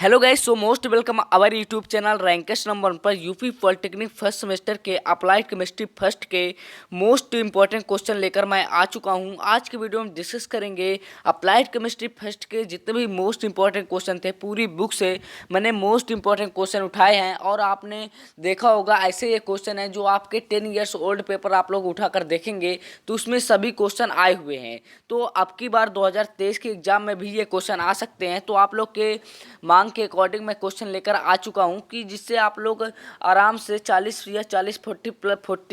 Hello guys, so most welcome our YouTube channel Rankesh number 1 पर UP polytechnic first semester के applied chemistry first के most important question लेकर मैं आ चुका हूं। आज के वीडियो में डिस्कस करेंगे अप्लाइड केमिस्ट्री फर्स्ट के जितने भी मोस्ट इंपॉर्टेंट क्वेश्चन थे। पूरी बुक से मैंने मोस्ट इंपॉर्टेंट क्वेश्चन उठाए हैं और आपने देखा होगा ऐसे ये क्वेश्चन है जो आपके 10 ईयर्स ओल्ड पेपर आप लोग उठाकर देखेंगे तो उसमें सभी क्वेश्चन आए हुए हैं। तो अब की बार 2023 के एग्जाम में भी ये क्वेश्चन आ सकते हैं। तो आप लोग के मांग के अकॉर्डिंग मैं क्वेश्चन लेकर आ चुका हूं कि जिससे आप लोग आराम से 40 या 40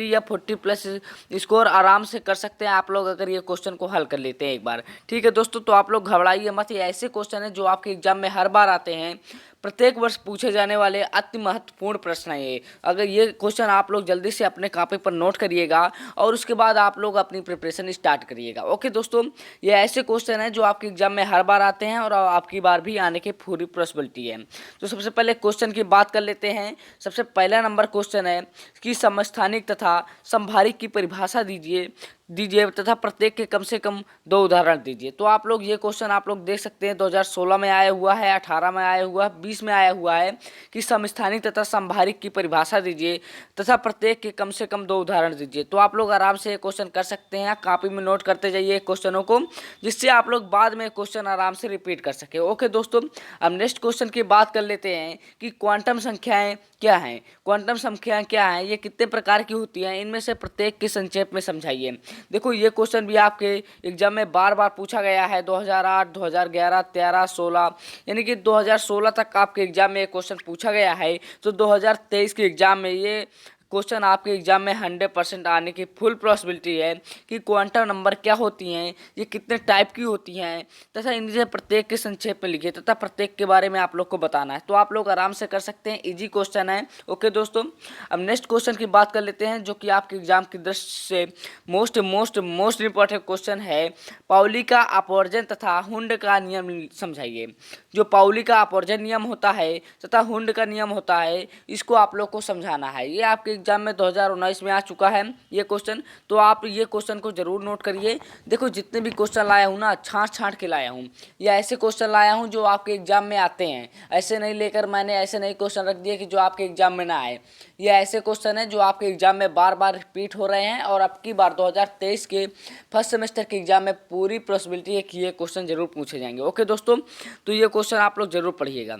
या 40 प्लस स्कोर आराम से कर सकते हैं आप लोग अगर ये क्वेश्चन को हल कर लेते हैं एक बार। ठीक है दोस्तों, तो आप लोग घबराइए मत। ये ऐसे क्वेश्चन है जो आपके एग्जाम में हर बार आते हैं, प्रत्येक वर्ष पूछे जाने वाले अति महत्वपूर्ण प्रश्न है ये। अगर ये क्वेश्चन आप लोग जल्दी से अपने कॉपी पर नोट करिएगा और उसके बाद आप लोग अपनी प्रिपरेशन स्टार्ट करिएगा। ओके दोस्तों, ये ऐसे क्वेश्चन है जो आपके एग्जाम में हर बार आते हैं और आपकी बार भी आने की पूरी पॉसिबिलिटी है। तो सबसे पहले क्वेश्चन की बात कर लेते हैं। सबसे पहला नंबर क्वेश्चन है कि समस्थानिक तथा समभारिक की परिभाषा दीजिए तथा प्रत्येक के कम से कम 2 उदाहरण दीजिए। तो आप लोग ये क्वेश्चन आप लोग देख सकते हैं 2016 में आया हुआ है, 18 में आया हुआ है, 20 में आया हुआ है कि समस्थानिक तथा समभारिक की परिभाषा दीजिए तथा प्रत्येक के कम से कम 2 उदाहरण दीजिए। तो आप लोग आराम से ये क्वेश्चन कर सकते हैं, कॉपी में नोट करते जाइए क्वेश्चनों को, जिससे आप लोग बाद में क्वेश्चन आराम से रिपीट कर सके। ओके दोस्तों, अब नेक्स्ट क्वेश्चन की बात कर लेते हैं कि क्वांटम संख्याएं क्या हैं। क्वांटम संख्याएं क्या हैं, ये कितने प्रकार की होती हैं, इनमें से प्रत्येक के संक्षेप में समझाइए। देखो ये क्वेश्चन भी आपके एग्जाम में बार बार पूछा गया है। 2008, 2011, 13, 16 यानी कि 2016 तक आपके एग्जाम में ये क्वेश्चन पूछा गया है। तो 2023 के एग्जाम में ये क्वेश्चन आपके एग्जाम में 100% आने की फुल पॉसिबिलिटी है कि क्वांटम नंबर क्या होती हैं, ये कितने टाइप की होती हैं तथा इनसे प्रत्येक के संक्षेप में लिखिए तथा प्रत्येक के बारे में आप लोग को बताना है। तो आप लोग आराम से कर सकते हैं, इजी क्वेश्चन है। ओके दोस्तों, अब नेक्स्ट क्वेश्चन की बात कर लेते हैं जो कि आपके एग्जाम की दृष्टि से मोस्ट इंपॉर्टेंट क्वेश्चन है। पाउली का अपवर्जन तथा हुंड का नियम समझाइए। जो पाउली का अपवर्जन नियम होता है तथा हुंड का नियम होता है, इसको आप लोग को समझाना है। ये आपके एग्जाम में 2019 में आ चुका है ये क्वेश्चन, तो आप ये क्वेश्चन को जरूर नोट करिए। देखो जितने भी क्वेश्चन लाया हूँ ना, छांट के लाया हूँ, या ऐसे क्वेश्चन लाया हूँ जो आपके एग्जाम में आते हैं। ऐसे नहीं लेकर मैंने ऐसे नहीं क्वेश्चन रख दिए कि जो आपके एग्जाम में ना आए। ये ऐसे क्वेश्चन है जो आपके एग्जाम में बार बार रिपीट हो रहे हैं और अब की बार 2023 के फर्स्ट सेमेस्टर के एग्जाम में पूरी पॉसिबिलिटी है कि ये क्वेश्चन जरूर पूछे जाएंगे। ओके दोस्तों, तो ये क्वेश्चन आप लोग जरूर पढ़िएगा।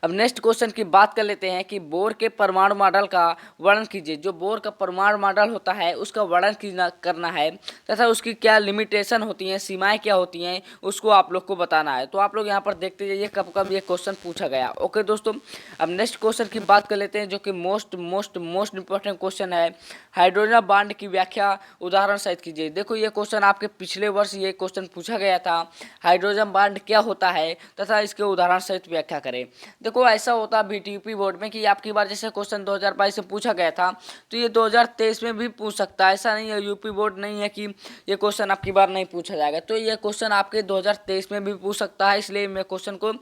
अब नेक्स्ट क्वेश्चन की बात कर लेते हैं कि बोर के परमाणु मॉडल का वर्णन कीजिए। जो बोर का परमाणु मॉडल होता है उसका वर्णन करना है तथा उसकी क्या लिमिटेशन होती हैं, सीमाएं क्या होती हैं, उसको आप लोग को बताना है। तो आप लोग यहाँ पर देखते जाइए कब कब ये क्वेश्चन पूछा गया। ओके दोस्तों, अब नेक्स्ट क्वेश्चन की बात कर लेते हैं जो कि मोस्ट इंपॉर्टेंट क्वेश्चन है। हाइड्रोजन बांड की व्याख्या उदाहरण सहित कीजिए। देखो ये क्वेश्चन आपके पिछले वर्ष ये क्वेश्चन पूछा गया था, हाइड्रोजन बांड क्या होता है तथा इसके उदाहरण सहित व्याख्या करें। देखो ऐसा होता है बीटीयूपी बोर्ड में कि आपकी बार जैसे क्वेश्चन 2022 से पूछा गया था तो ये 2023 में भी पूछ सकता है। ऐसा नहीं है, यूपी बोर्ड नहीं है कि ये क्वेश्चन आपकी बार नहीं पूछा जाएगा। तो ये क्वेश्चन आपके 2023 में भी पूछ सकता है, इसलिए मैं क्वेश्चन को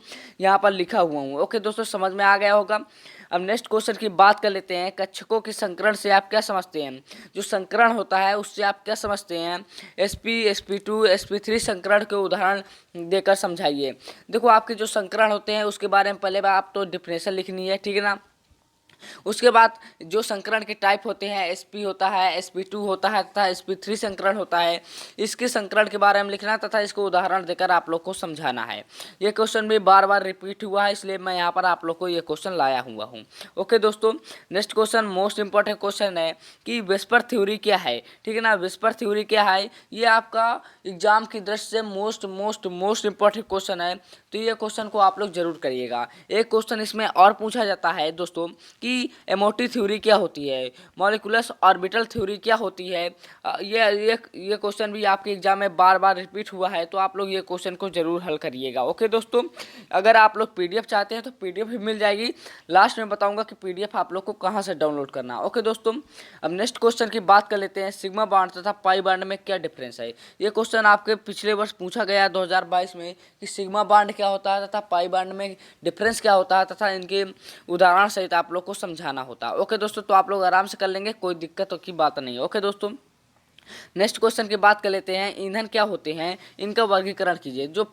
यहाँ पर लिखा हुआ हूँ। ओके दोस्तों, समझ में आ गया होगा। अब नेक्स्ट क्वेश्चन की बात कर लेते हैं। कक्षकों के संकरण से आप क्या समझते हैं। जो संकरण होता है उससे आप क्या समझते हैं। sp sp2 sp3 संकरण के उदाहरण देकर समझाइए। देखो आपके जो संकरण होते हैं उसके बारे में पहले आप तो डिफिनेशन लिखनी है, ठीक है ना। उसके बाद जो संकरण के टाइप होते हैं, sp होता है, sp2 होता है तथा sp3 संकरण होता है, इसके संकरण के बारे में लिखना तथा इसको उदाहरण देकर आप लोग को समझाना है। ये क्वेश्चन भी बार बार रिपीट हुआ है, इसलिए मैं यहाँ पर आप लोग को ये क्वेश्चन लाया हुआ हूँ। ओके दोस्तों, next question most important question है कि विस्पर थ्योरी क्या है। ठीक है ना, विस्पर थ्योरी क्या है, ये आपका एग्जाम की दृष्टि से मोस्ट इंपॉर्टेंट क्वेश्चन है। तो ये क्वेश्चन को आप लोग जरूर करिएगा। एक क्वेश्चन इसमें और पूछा जाता है दोस्तों कि एमओटी थ्योरी क्या होती है, मॉलिक्यूलर ऑर्बिटल थ्योरी क्या होती है। ये क्वेश्चन भी आपके एग्जाम में बार बार रिपीट हुआ है, तो आप लोग ये क्वेश्चन को जरूर हल करिएगा। ओके दोस्तों, अगर आप लोग पीडीएफ चाहते हैं तो पीडीएफ भी मिल जाएगी। लास्ट में बताऊंगा कि पीडीएफ आप लोग को कहाँ से डाउनलोड करना। ओके दोस्तों, अब नेक्स्ट क्वेश्चन की बात कर लेते हैं। सिग्मा बांड तथा पाई बांड में क्या डिफरेंस है। ये क्वेश्चन आपके पिछले वर्ष पूछा गया 2022 में कि सिग्मा बांड क्या होता है तथा पाई बांड में डिफरेंस क्या होता है तथा इनके उदाहरण सहित आप लोग को समझाना होता है। ओके दोस्तों, तो आप लोग आराम से कर लेंगे, कोई दिक्कत की बात नहीं है। ओके दोस्तों, नेक्स्ट क्वेश्चन की बात कर लेते हैं। ईंधन क्या होते हैं, इनका वर्गीकरण कीजिए। जो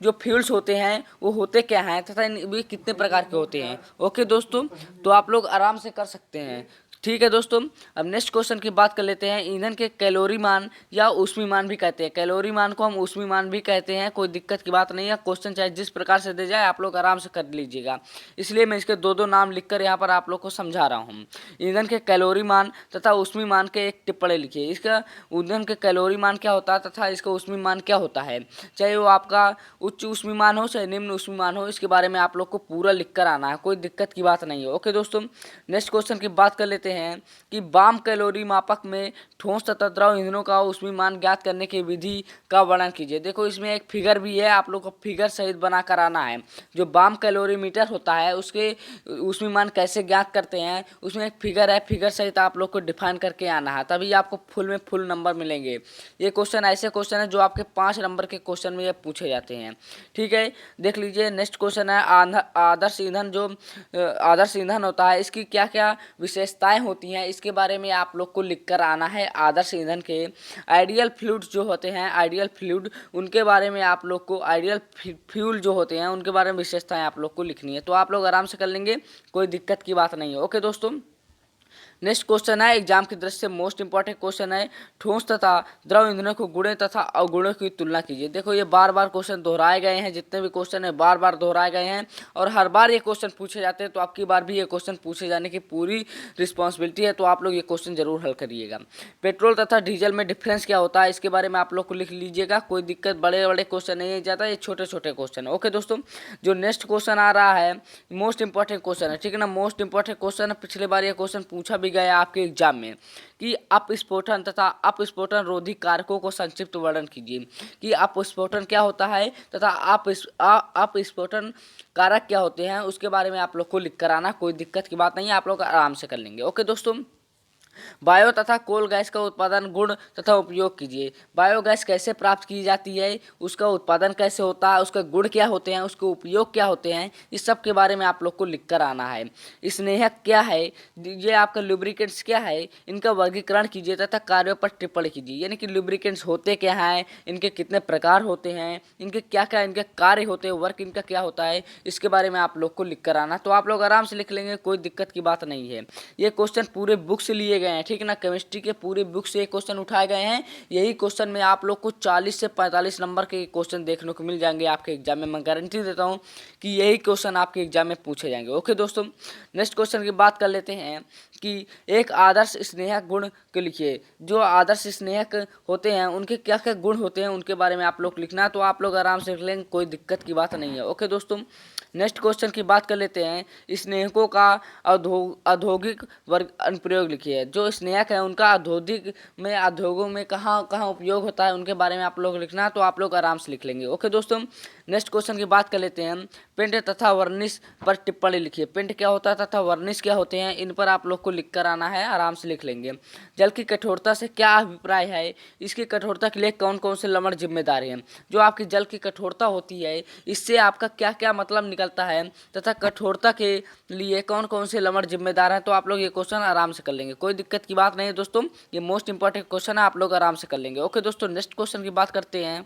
जो फ्यूल्स होते हैं वो होते क्या हैं तथा वे कितने प्रकार के होते हैं। ओके दोस्तों, तो आप लोग आराम से कर सकते हैं। ठीक है दोस्तों, अब नेक्स्ट क्वेश्चन की बात कर लेते हैं। ईंधन के कैलोरी मान या ऊष्मी मान भी कहते हैं। कैलोरी मान को हम ऊष्मी मान भी कहते हैं, कोई दिक्कत की बात नहीं है। क्वेश्चन चाहे जिस प्रकार से दे जाए आप लोग आराम से कर लीजिएगा, इसलिए मैं इसके दो नाम लिखकर यहाँ पर आप लोग को समझा रहा हूँ। ईंधन के कैलोरी मान तथा ऊष्मी मान के एक टिप्पणी लिखिए। इसका ईंधन के कैलोरी मान क्या होता है तथा इसका ऊष्मी मान क्या होता है, चाहे वो आपका उच्च ऊष्मी मान हो चाहे निम्न ऊष्मी मान हो, इसके बारे में आप लोग को पूरा लिख कर आना है, कोई दिक्कत की बात नहीं है। ओके दोस्तों, नेक्स्ट क्वेश्चन की बात कर लेते हैं कि वाम कैलोरी मापक में ठोस तथा द्रव ईंधनों का ऊष्मी मान ज्ञात करने की विधि का वर्णन कीजिए। देखो इसमें एक फिगर भी है, आप लोग को फिगर सहित बना कर आना है। जो वाम कैलोरीमीटर होता है उसके ऊष्मी मान कैसे ज्ञात करते हैं, उसमें एक फिगर है, फिगर सहित आप लोग को डिफाइन करके आना है, तभी आपको फुल में फुल नंबर मिलेंगे। ये क्वेश्चन ऐसे क्वेश्चन है जो आपके 5 नंबर के क्वेश्चन में ये पूछे जाते हैं। ठीक है, देख लीजिए नेक्स्ट क्वेश्चन है आदर्श ईंधन। जो आदर्श ईंधन होता है इसकी क्या क्या विशेषताएं होती हैं, इसके बारे में आप लोग को लिख कर आना है। आदर्श ईंधन के आइडियल फ्लूइड जो होते हैं, आइडियल फ्लूइड उनके बारे में आप लोग को, आइडियल फ्यूल जो होते हैं उनके बारे में विशेषताएं आप लोग को लिखनी है, तो आप लोग आराम से कर लेंगे, कोई दिक्कत की बात नहीं है। ओके दोस्तों, नेक्स्ट क्वेश्चन है एग्जाम की दृष्टि से मोस्ट इंपॉर्टेंट क्वेश्चन है। ठोस तथा द्रव ईंधनों को गुणों तथा अवगुणों की तुलना कीजिए। देखो ये बार बार क्वेश्चन दोहराए गए हैं, जितने भी क्वेश्चन है बार बार दोहराए गए हैं और हर बार ये क्वेश्चन पूछे जाते हैं, तो आपकी बार भी ये क्वेश्चन पूछे जाने की पूरी रिस्पॉन्सिबिलिटी है, तो आप लोग ये क्वेश्चन जरूर हल करिएगा। पेट्रोल तथा डीजल में डिफरेंस क्या होता है, इसके बारे में आप लोग को लिख लीजिएगा, कोई दिक्कत, बड़े बड़े क्वेश्चन नहीं जाता, ये छोटे छोटे क्वेश्चन है। ओके दोस्तों, जो नेक्स्ट क्वेश्चन आ रहा है मोस्ट इंपॉर्टेंट क्वेश्चन है, ठीक है ना, मोस्ट इंपॉर्टेंट क्वेश्चन है। पिछले बार ये क्वेश्चन पूछा भी गया आपके एग्जाम में कि अपस्फोटन तथा अपस्फोटन रोधी कारकों को संक्षिप्त वर्णन कीजिए। कि अपस्फोटन क्या होता है तथा अपस्फोटन कारक क्या होते हैं, उसके बारे में आप लोग को लिख कर आना, कोई दिक्कत की बात नहीं है, आप लोग आराम से कर लेंगे। ओके दोस्तों, बायो तथा कोल गैस का उत्पादन गुण तथा उपयोग कीजिए। बायोगैस कैसे प्राप्त की जाती है, उसका उत्पादन कैसे होता है, उसके गुण क्या होते हैं, उसके उपयोग क्या होते हैं, इस सब के बारे में आप लोग को लिख कर आना है। स्नेहक क्या है, ये आपका लुब्रिकेंट्स क्या है, इनका वर्गीकरण कीजिए तथा कार्यों पर टिप्पणी कीजिए। यानी कि लुब्रिकेंट्स होते क्या हैं, इनके कितने प्रकार होते हैं, इनके क्या क्या इनके कार्य होते हैं, वर्क इनका क्या होता है, इसके बारे में आप लोग को लिख कर आना, तो आप लोग आराम से लिख लेंगे, कोई दिक्कत की बात नहीं है। ये क्वेश्चन पूरे बुक से लिए गए हैं, ठीक है ना, केमिस्ट्री के पूरे बुक से क्वेश्चन उठाए गए हैं। यही क्वेश्चन में आप लोग को 40 से 45 नंबर के क्वेश्चन देखने को मिल जाएंगे आपके एग्जाम में। मैं गारंटी देता हूं कि यही क्वेश्चन आपके एग्जाम में पूछे जाएंगे। ओके दोस्तों, नेक्स्ट क्वेश्चन की बात कर लेते हैं कि एक आदर्श स्नेहक गुण के लिखिए। जो आदर्श स्नेहक होते हैं उनके क्या क्या गुण होते हैं, उनके बारे में आप लोग लिखना, तो आप लोग आराम से लिख लेंगे, कोई दिक्कत की बात नहीं है। ओके दोस्तों, नेक्स्ट क्वेश्चन की बात कर लेते हैं। स्नेहकों का औद्योगिक वर्ग अनुप्रयोग लिखिए। जो स्नेहक है उनका औद्योगिक में, उद्योगों में कहाँ कहाँ उपयोग होता है, उनके बारे में आप लोग लिखना, तो आप लोग आराम से लिख लेंगे। ओके दोस्तों, नेक्स्ट क्वेश्चन की बात कर लेते हैं। पेंट तथा वर्निश पर टिप्पणी लिखिए। पेंट क्या होता है तथा वर्निश क्या होते हैं, इन पर आप लोग को लिख कर आना है, आराम से लिख लेंगे। जल की कठोरता से क्या अभिप्राय है, इसकी कठोरता के लिए कौन कौन से लवण जिम्मेदार हैं। जो आपकी जल की कठोरता होती है इससे आपका क्या क्या मतलब निकलता है तथा कठोरता के लिए कौन कौन से लवण जिम्मेदार हैं, तो आप लोग ये क्वेश्चन आराम से कर लेंगे, कोई दिक्कत की बात नहीं है दोस्तों, ये मोस्ट इंपॉर्टेंट क्वेश्चन है, आप लोग आराम से कर लेंगे। ओके दोस्तों, नेक्स्ट क्वेश्चन की बात करते हैं।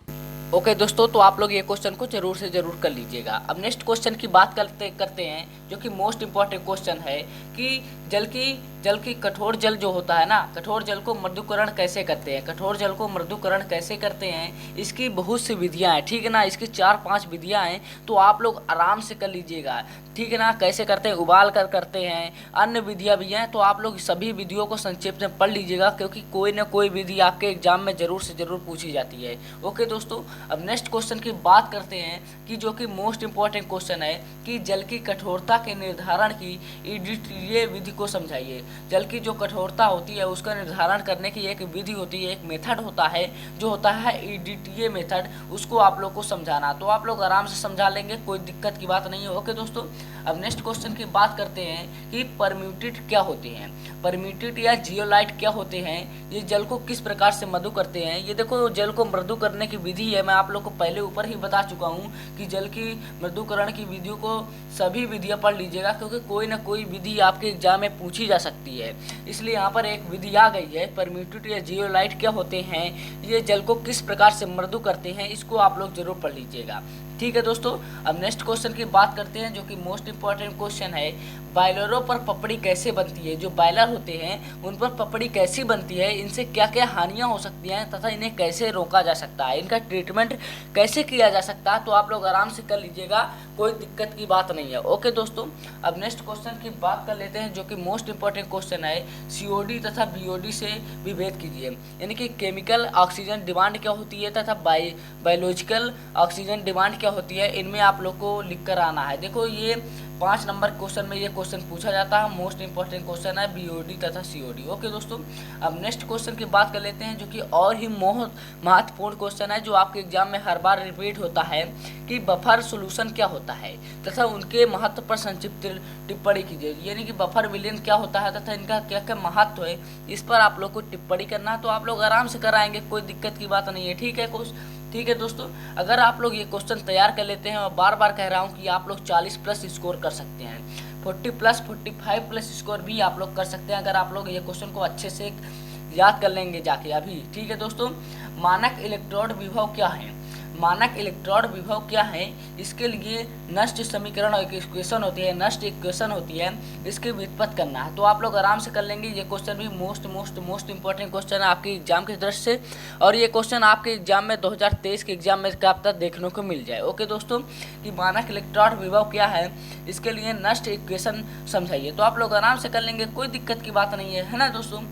ओके दोस्तों, तो आप लोग ये क्वेश्चन को जरूर से जरूर कर लीजिएगा। अब नेक्स्ट क्वेश्चन की बात करते हैं जो कि मोस्ट इंपॉर्टेंट क्वेश्चन है कि जल की कठोर जल जो होता है ना, कठोर जल को मृदुकरण कैसे करते हैं, कठोर जल को मृदुकरण कैसे करते हैं, इसकी बहुत सी विधियां हैं, ठीक है ना, इसकी 4-5 विधियां हैं, तो आप लोग आराम से कर लीजिएगा, ठीक है ना। कैसे करते हैं, उबाल कर करते हैं, अन्य विधियां भी हैं, तो आप लोग सभी विधियों को संक्षेप में पढ़ लीजिएगा, क्योंकि कोई ना कोई विधि आपके एग्जाम में जरूर से जरूर पूछी जाती है। ओके दोस्तों, अब नेक्स्ट क्वेश्चन की बात करते हैं कि जो कि मोस्ट इंपॉर्टेंट क्वेश्चन है कि जल की कठोरता के निर्धारण की ईडीटीए विधि को समझाइए। जल की जो कठोरता होती है उसका निर्धारण करने की एक विधि होती है, एक मेथड होता है, जो होता है ईडीटीए मेथड, उसको आप लोग को समझाना, तो आप लोग आराम से समझा लेंगे, कोई दिक्कत की बात नहीं है। ओके दोस्तों, अब नेक्स्ट क्वेश्चन की बात करते हैं कि परम्यूटेट क्या होते हैं। परम्यूटेट या जियोलाइट क्या होते हैं, ये जल को किस प्रकार से मृदु करते हैं। ये देखो जल को मृदु करने की विधि है, मैं आप लोग को पहले ऊपर ही बता चुका हूँ कि जल की मृदुकरण की विधियों को सभी विधियां पढ़ लीजिएगा, क्योंकि कोई ना कोई विधि आपके एग्जाम में पूछी जा सकती है, इसलिए यहाँ पर एक विधि आ गई है। परम्यूटेट या जियोलाइट क्या होते हैं, ये जल को किस प्रकार से मृदु करते हैं, इसको आप लोग जरूर पढ़ लीजिएगा, ठीक है दोस्तों, अब नेक्स्ट क्वेश्चन की बात करते हैं जो कि मोस्ट इंपॉर्टेंट क्वेश्चन है। बॉयलरों पर पपड़ी कैसे बनती है? जो बॉयलर होते हैं उन पर पपड़ी कैसी बनती है, इनसे क्या क्या हानियां हो सकती हैं तथा इन्हें कैसे रोका जा सकता है, इनका ट्रीटमेंट कैसे किया जा सकता है, तो आप लोग आराम से कर लीजिएगा, कोई दिक्कत की बात नहीं है। ओके दोस्तों, अब नेक्स्ट क्वेश्चन की बात कर लेते हैं जो कि मोस्ट इंपॉर्टेंट क्वेश्चन है। सीओडी तथा बीओडी से विभेद कीजिए, यानी कि केमिकल ऑक्सीजन डिमांड क्या होती है तथा बायोलॉजिकल ऑक्सीजन डिमांड क्या होती है, इनमें आप लोग को लिख कर आना है। देखो ये 5 नंबर क्वेश्चन में ये क्वेश्चन पूछा जाता है, मोस्ट इंपॉर्टेंट क्वेश्चन है बीओडी तथा सीओडी। ओके दोस्तों, अब नेक्स्ट क्वेश्चन की बात कर लेते हैं जो कि और ही महत्वपूर्ण क्वेश्चन है जो आपके एग्जाम में हर बार रिपीट होता है कि बफर सॉल्यूशन क्या होता है तथा उनके महत्व पर संक्षिप्त टिप्पणी कीजिए, यानी कि बफर विलयन क्या होता है तथा इनका क्या क्या महत्व है, इस पर आप लोग को टिप्पणी करना है। तो आप लोग आराम से कराएंगे, कोई दिक्कत की बात नहीं है। ठीक है दोस्तों, अगर आप लोग ये क्वेश्चन तैयार कर लेते हैं, और बार बार कह रहा हूँ कि आप लोग 40 प्लस स्कोर कर सकते हैं, 40 प्लस 45 प्लस स्कोर भी आप लोग कर सकते हैं अगर आप लोग ये क्वेश्चन को अच्छे से याद कर लेंगे जाके अभी। ठीक है दोस्तों, मानक इलेक्ट्रोड विभव क्या है? मानक इलेक्ट्रोड विभव क्या है? इसके लिए नष्ट समीकरण और इक्वेशन होती है, नष्ट इक्वेशन होती है, इसकी व्युत्पत्ति करना है। तो आप लोग आराम से कर लेंगे। ये क्वेश्चन भी मोस्ट इंपॉर्टेंट क्वेश्चन है आपके एग्जाम की दृष्टि से, और ये क्वेश्चन आपके एग्जाम में 2023 के एग्जाम में आप तक देखने को मिल जाए। ओके दोस्तों, कि मानक इलेक्ट्रोड विभव क्या है, इसके लिए नष्ट इक्वेशन समझाइए। तो आप लोग आराम से कर लेंगे, कोई दिक्कत की बात नहीं है ना दोस्तों।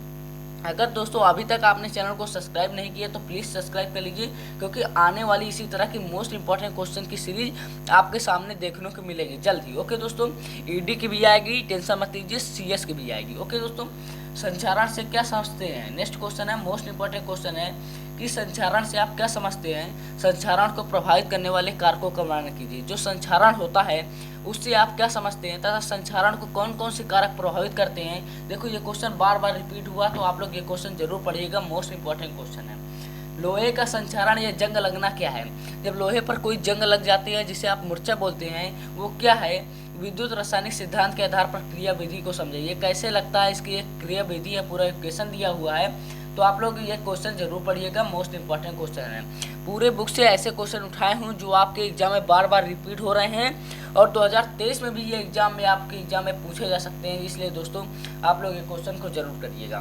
अगर दोस्तों अभी तक आपने चैनल को सब्सक्राइब नहीं किया तो प्लीज़ सब्सक्राइब कर लीजिए, क्योंकि आने वाली इसी तरह की मोस्ट इंपॉर्टेंट क्वेश्चन की सीरीज आपके सामने देखने को मिलेगी जल्द ही। ओके दोस्तों, ईडी की भी आएगी, टेंशन मत लीजिए, सीएस की भी आएगी। ओके दोस्तों, संचारण से क्या समझते हैं? नेक्स्ट क्वेश्चन है, मोस्ट इंपॉर्टेंट क्वेश्चन है कि संचारण से आप क्या समझते हैं? संचारण को प्रभावित करने वाले कारकों का वर्णन कीजिए। जो संचारण होता है उससे आप क्या समझते हैं तथा संचारण को कौन कौन से कारक प्रभावित करते हैं? देखो ये क्वेश्चन बार बार रिपीट हुआ, तो आप लोग ये क्वेश्चन जरूर पढ़िएगा, मोस्ट इंपॉर्टेंट क्वेश्चन है। लोहे का संचारण या जंग लगना क्या है? जब लोहे पर कोई जंग लग जाती है जिसे आप मूर्छा बोलते हैं, वो क्या है? विद्युत रासायनिक सिद्धांत के आधार पर क्रिया विधि को समझिए, कैसे लगता है, इसकी एक क्रिया विधि है, पूरा इक्वेशन दिया हुआ है। तो आप लोग ये क्वेश्चन जरूर पढ़िएगा, मोस्ट इंपॉर्टेंट क्वेश्चन है। पूरे बुक से ऐसे क्वेश्चन उठाए हूँ जो आपके एग्जाम में बार बार रिपीट हो रहे हैं, और 2023 में भी ये एग्जाम में आपके एग्जाम में पूछे जा सकते हैं, इसलिए दोस्तों आप लोग ये क्वेश्चन को जरूर करिएगा।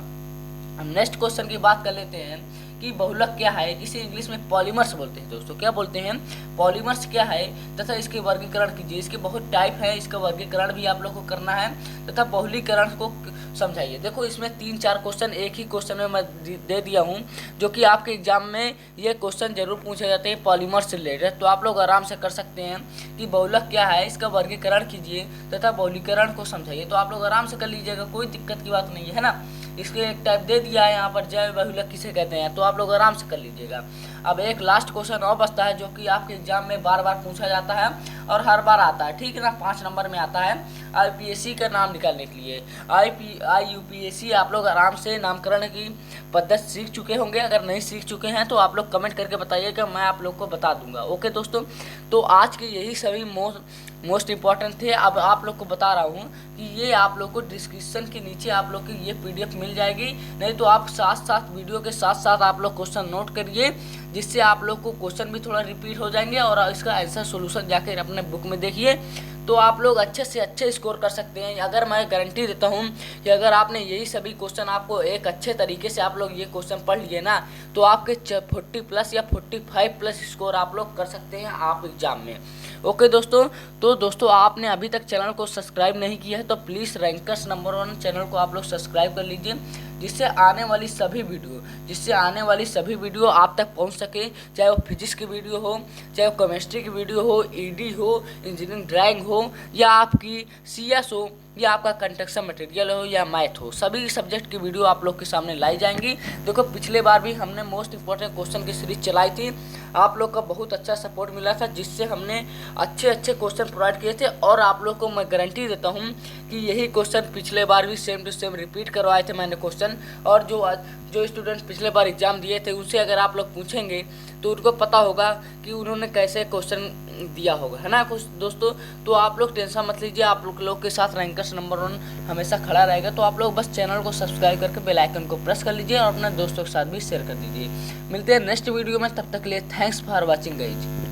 हम नेक्स्ट क्वेश्चन की बात कर लेते हैं कि बहुलक क्या है? इसे इंग्लिश में पॉलीमर्स बोलते हैं दोस्तों। क्या बोलते हैं? पॉलीमर्स क्या है तथा इसके वर्गीकरण कीजिए। इसके बहुत टाइप है, इसका वर्गीकरण भी आप लोग को करना है तथा बहुलीकरण को समझाइए। देखो इसमें 3-4 क्वेश्चन एक ही क्वेश्चन में मैं दे दिया हूँ, जो कि आपके एग्जाम में ये क्वेश्चन जरूर पूछे जाते हैं पॉलीमर्स से रिलेटेड। तो आप लोग आराम से कर सकते हैं कि बहुलक क्या है, इसका वर्गीकरण कीजिए तथा बहुलीकरण को समझाइए। तो आप लोग आराम से कर लीजिएगा, कोई दिक्कत की बात नहीं है ना। इसके एक टाइप दे दिया है यहाँ पर, जैव बहुलक किसे कहते हैं, तो आप लोग आराम से कर लीजिएगा। अब एक लास्ट क्वेश्चन और बचता है जो कि आपके एग्जाम में बार बार पूछा जाता है और हर बार आता है, ठीक है ना, 5 नंबर में आता है। IUPAC का नाम निकालने के लिए IUPAC आप लोग आराम से नामकरण की पद्धति सीख चुके होंगे। अगर नहीं सीख चुके हैं तो आप लोग कमेंट करके बताइएगा, मैं आप लोग को बता दूंगा। ओके दोस्तों, तो आज के यही सभी मोस्ट इंपॉर्टेंट थे। अब आप लोग को बता रहा हूँ कि ये आप लोग को डिस्क्रिप्शन के नीचे आप लोग की ये PDF मिल जाएगी, नहीं तो आप साथ साथ वीडियो के साथ साथ आप लोग क्वेश्चन नोट करिए, जिससे आप लोग को क्वेश्चन भी थोड़ा रिपीट हो जाएंगे और इसका आंसर सोल्यूशन जाकर अपने बुक में देखिए, तो आप लोग अच्छे से अच्छे स्कोर कर सकते हैं। अगर मैं गारंटी देता हूं कि अगर आपने यही सभी क्वेश्चन आपको एक अच्छे तरीके से आप लोग ये क्वेश्चन पढ़ लिए ना, तो आपके 40 प्लस या 45 प्लस स्कोर आप लोग कर सकते हैं आप एग्जाम में। ओके दोस्तों, तो दोस्तों आपने अभी तक चैनल को सब्सक्राइब नहीं किया है तो प्लीज़ रैंकर्स नंबर 1 चैनल को आप लोग सब्सक्राइब कर लीजिए, जिससे आने वाली सभी वीडियो आप तक पहुंच सके, चाहे वो फिजिक्स की वीडियो हो, चाहे वो केमिस्ट्री की वीडियो हो, ईडी हो, इंजीनियरिंग ड्राइंग हो, या आपकी CS हो, या आपका कंस्ट्रक्शन मटेरियल हो, या मैथ हो, सभी सब्जेक्ट की वीडियो आप लोग के सामने लाई जाएंगी। देखो पिछले बार भी हमने मोस्ट इंपॉर्टेंट क्वेश्चन की सीरीज चलाई थी, आप लोग का बहुत अच्छा सपोर्ट मिला था, जिससे हमने अच्छे क्वेश्चन प्रोवाइड किए थे। और आप लोग को मैं गारंटी देता हूं कि यही क्वेश्चन पिछले बार भी सेम टू सेम रिपीट करवाए थे मैंने क्वेश्चन, और जो स्टूडेंट पिछले बार एग्जाम दिए थे उनसे अगर आप लोग पूछेंगे तो उनको पता होगा कि उन्होंने कैसे क्वेश्चन दिया होगा, है ना कुछ दोस्तों। तो आप लोग टेंशन मत लीजिए, आप लोग के साथ रैंकर्स नंबर 1 हमेशा खड़ा रहेगा। तो आप लोग बस चैनल को सब्सक्राइब करके बेल आइकन को प्रेस कर लीजिए और अपने दोस्तों के साथ भी शेयर कर दीजिए। मिलते हैं नेक्स्ट वीडियो में, तब तक के लिए थैंक्स फॉर वॉचिंग गाइज।